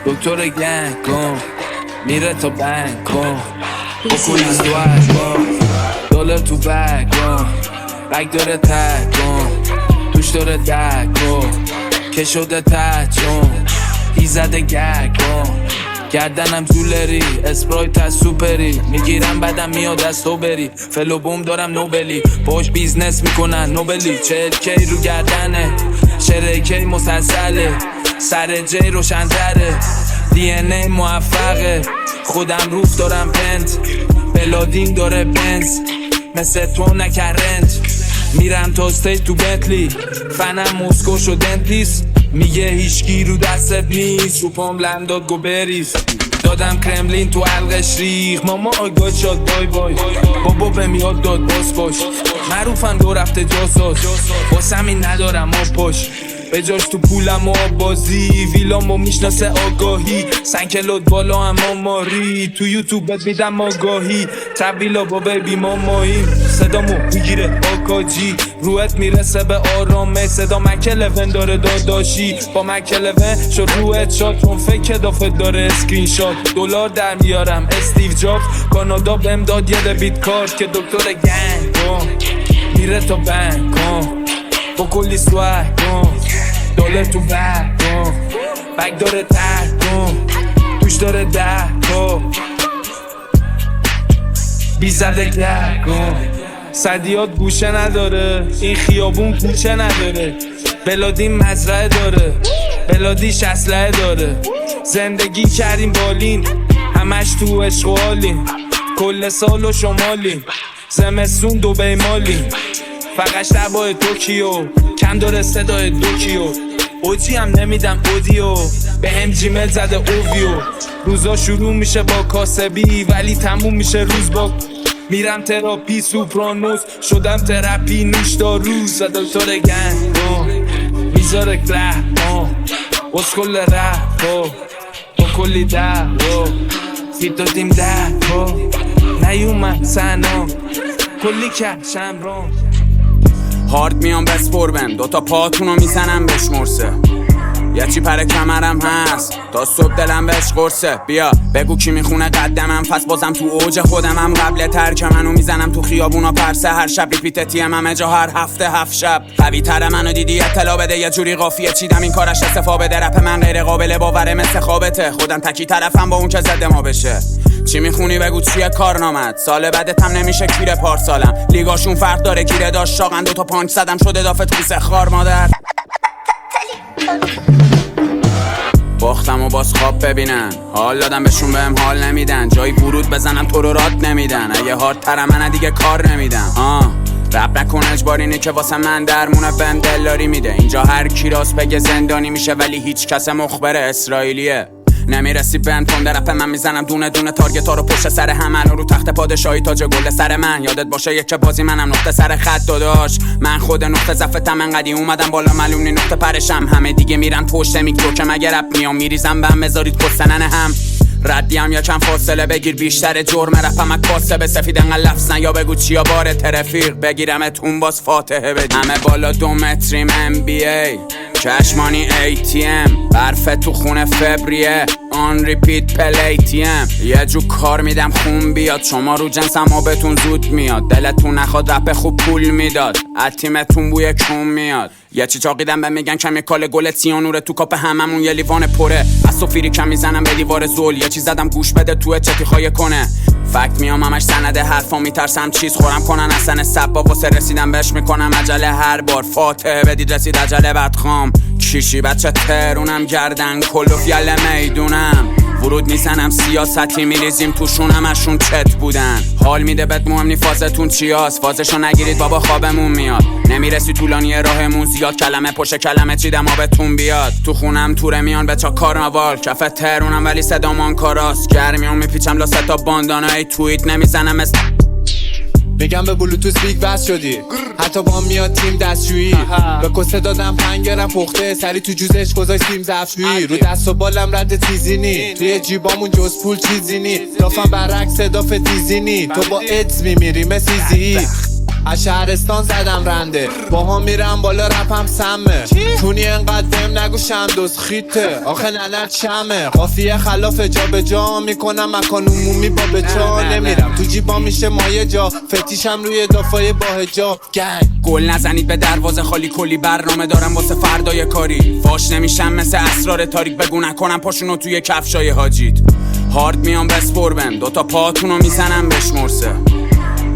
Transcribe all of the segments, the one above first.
دکتر گنگ کن میره تا بنگ کن بکن از دوک کن دلار تو بگ کن بگ داره تک کن توش داره دک کن که شده تچون ایزده گگ کن گردنم زولری اسپرایت از سوپری میگیرم بدم میاد از تو بری فلو بوم دارم نوبلی باش بیزنس میکنن نوبلی 40 کی رو گردنه شره کی مسلسله سر جی روشن تره دی ان ای موفقه خودم روف دارم پنت بلادین داره بنز مثل تو نکرنت میرم تا استیج تو بنتلی فنم موسکو شو دنتلیست میگه هیچکی رو دستت نیست رو پام لنداد گو بریز دادم کرملین تو حلقش ریخ ماما آگاه شاد بای بای بابا به میاد داد باز باش معروفم دو رفته جاساس واسم این ندارم آب پاش به جاش تو پولم و بازی ویلامو میشناسه آگاهی سنکلات بالا هم ماری تو یوتیوب بهت میدم آگاهی تبیلا با بیبی مامایی صدامو میگیره آکاجی روحت میرسه به آرامه صدا مکلون داره داداشی با مکلون شد روحت شاد چون فکر دافت داره اسکرین شات دلار در میارم استیو جابز کانادا بهم داد یه دبیت کارت که دکتر گنگ کن میره تا بنگ کن با کلی سوک کن دلار تو بگ کن بگ داره تک کن توش داره 10 کن بیزده گگ کن صدیات گوشه نداره این خیابون کوچه نداره بلادین مزرعه داره بلادیش اسلحه داره زندگی کردیم بالین همش تو عشق و حالیم کل سال و شمالیم زمستون دبی مالیم فقط شبای توکیو کم داره صدای دوکیو اوجی هم نمیدم اودیو به هم جیمل زده اوویو روزا شروع میشه با کاسبی ولی تموم میشه روز با میرم تراپی سوپرانوس شدم تراپی نوش داروز و دکتر گنگ میذاره گره اسکل ره با کلی ده فیت دادیم 10 نیومد سنا کلی کشم رام هارد میام بسپر بهم دوتا پاتونو میزنم بهش مرسه یه چی پر کمرم هست تا صبح دلم بهش قرصه بیا بگو کی میخونه قدمم پس بازم تو اوج خودمم قبل ترک منو میزنم تو خیابونا پرسه هر شب ریپیتتیم همه جا هر هفته 7 شب قوی تر منو دیدی اطلاع بده یه جوری قافیه چیدم این کارش استفا بده رپ من غیر قابل باوره مثل خوابته خودم تکی طرفم با اون که زده ما بشه چی میخونی بگو چیه کارنامت سال بعدت هم نمیشه کیره پارسالم لیگاشون فرق داره گیره داشت شاقن دوتا پانچ زدم شده دافت کوسه خار مادر باختم و باز خواب ببینن حال دادم بهشون بهم حال نمیدن جایی ورود بزنم تو رو راد نمیدن اگه هارد تر من دیگه کار نمیدم رب نکن اجبارینه که واسه من درمونه بهم دلداری میده اینجا هر کی راست بگه زندانی میشه ولی هیچ کس مخبر اسرائیلیه نمیرسی بند پوند رپ من میزنم دونه دونه تارگت ها رو پشت سر همن رو تخت پادشاهی تاج گل سر من یادت باشه یک بازی منم نقطه سر خط داداش من خود نقطه ضعفتم انقدی اومدم بالا معلوم نی نقطه پرشم همه دیگه میرن پشت میکرو که مگه رپ میام میریزم به هم بذارید کسنن هم ردیم یا چند فاصله بگیر بیشتر جرم رپم از کاسه به سفید انقدر لفظ یا بگو چیا باره ترفیق بگیرمتون باز فاتحه بدی همه بالا 2 متریم NBA چشمانی ATM برف تو خونه فبریه آن ریپیت پلیتیم یه جو کار میدم خون بیاد شما رو جنسم آبتون زود میاد دلتون نخواد رپ خوب پول میداد از تیمتون بوی کون میاد یه چی چاقیدم به میگن کمیکال گل سیانوره تو کاپ هممون یه لیوان پره از سفیری کم میزنم به دیوار زول یه چی زدم گوش بده تو چتی خواهی کنه فکت میام همش سنده حرفا میترسم چیز خورم کنن اصلا سبا واسه رسیدم بهش میکنم عجله هر بار فاتحه بدید رسید عجله بدخام کیشی بچه ترونم گردن کلوف یله میدونم ورود میزنم سیاستی میریزیم توشون همشون چت بودن حال میده بهت مهم نی فازتون چیاست فازشو نگیرید بابا خوابمون میاد نمیرسی طولانی راهمون زیاد کلمه پشت کلمه چیدم آبتون بیاد تو خونم توره میان بچا کارناوال کف ترونم ولی صدامان کاراست گرمیون میپیچم لا ستا باندانای توییت نمیزنم بگم به بلوتوث بیگ وست شدی حتی با میاد تیم دستشویی به کسه دادم پنگرم پخته سری تو جوزش گذاشتیم زفشویی رو دست و بالم رد تیزینی توی جیبامون جز پول چیزی نی دافم برعکس داف تیزینی تو با ادز میمیری مسیزی از شهرستان زدم رنده باها میرم بالا رپم سمه چونی انقدر بهم نگو شمدوز خیته آخه ننت شمه قافیه خلاف جا به جا میکنم مکان عمومی با به جا نمیرم تو جیبا میشه مایه جا فتیشم روی دافای باهجا گنگ گل نزنید به دروازه خالی کلی برنامه دارم واسه فردای کاری فاش نمیشم مثل اسرار تاریک بگو نکنم پاشونو توی کفشای حاجیت هارد میام بسپربم دوتا پاتونو میزنم بشمرسه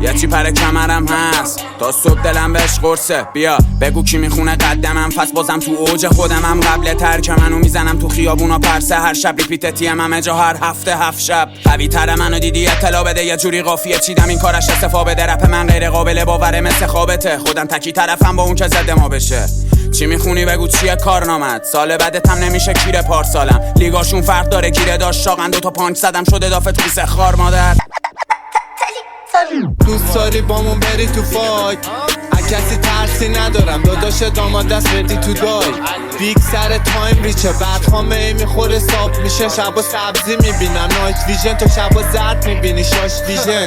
یه چی پر کمرم هست تا صبح دلم بهش قرصه بیا بگو کی میخونه قدمم پس بازم تو اوج خودمم قبل ترک منو میزنم تو خیابونا پرسه هر شب ریپیت تیم همه جا هر هفته 7 شب قوی تر منو دیدی اطلاع بده یه جوری قافیه چیدم این کارش استفا بده رپ من غیر قابل باوره مثل خوابته خودم تکی طرفم با اون که زده ما بشه چی میخونی بگو چیه کارنامت سال بعدت هم نمیشه کیره پارسالم لیگاشون فرق داره گیره داشت شاقن دوتا پانچ زدم شده دافت پیسه خار مادر دوست داری بامون بری تو فایت کسی ترسی ندارم داداش داماد دست بدی تو دای بیگ سر تایم ریچه بعد خامه میخوره ساب میشه شبا سبزی میبینم نایت ویژن تو شبا زرد میبینی شاش ویژن